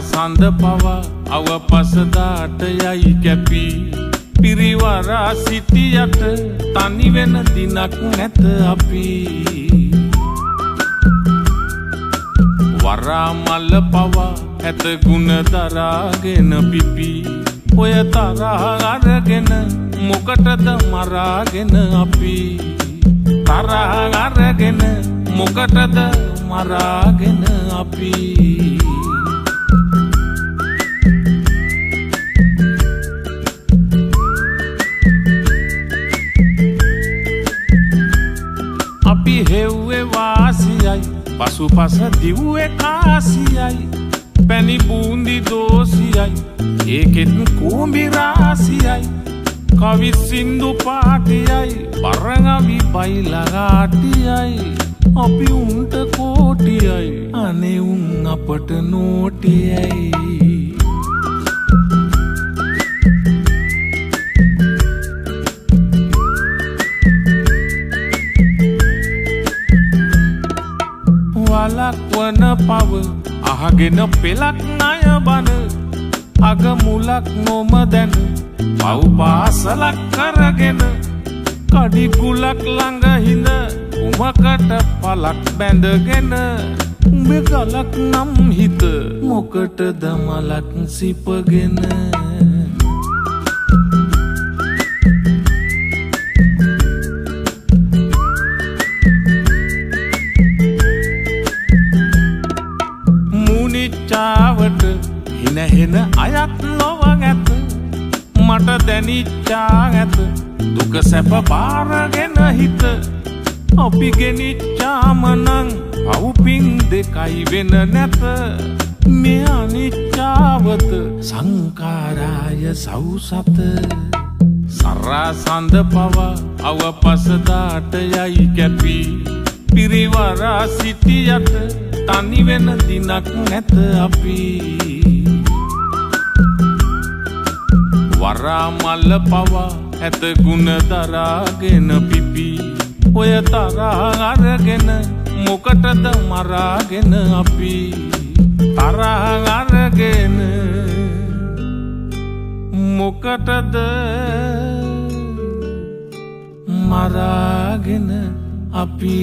සඳ පවා අවපසදාට යයි කැපි පිරිවරා සිටියට තනි වෙන දිනක් නැත අපි වරා මල්ල පවා ඇත ගුණ දරාගෙන පිපි ඔය තරහ අරගෙන මොකටද මරාගෙන අපි තරහ අරගෙන මොකටද මරාගෙන අපි අපි හෙව්වේ වාසියයි පසුපස දිව්වේ කාසියයි පැණි බූන්දි දෝසියයි ඒකෙත් කූඹි රාසියයි කවි සින්දු පාටියයි බරගවි බයිලගාටියයි අපි උන්ට කෝටියයි අනේ උන් අපට නෝටියයි වලක් වන පව අහගෙන පෙලක් ණය බන අග මුලක් නොම දැන පව් පාසලක් කරගෙන කඩි කුලක් ළඟ හිඳ උමකට පලක් බැඳගෙන උඹේ ගලක් නම් හිත මොකටද මලක් සිපගෙන මුනිච්චාවට හිනහෙන අයක් නොව ඇත මට දැනිච්චා ඇත දුක සැප බාරගෙන හිත අපි ගෙනිච්චාමනං පව්පින් දෙකයි වෙන නැත මේ අනිච්චාවත සංකාරාය සව්සත සරා සඳ පවා අවපසදාට යයි කැපි පිරිවරා සිටියට තනි වෙන දිනක් නැත අපි වරා මල්ල පවා ඇත ගුණ දරාගෙන පිපි ඔය තරහ අරගෙන මොකටද මරාගෙන අපි තරහ අරගෙන මොකටද මරාගෙන අපි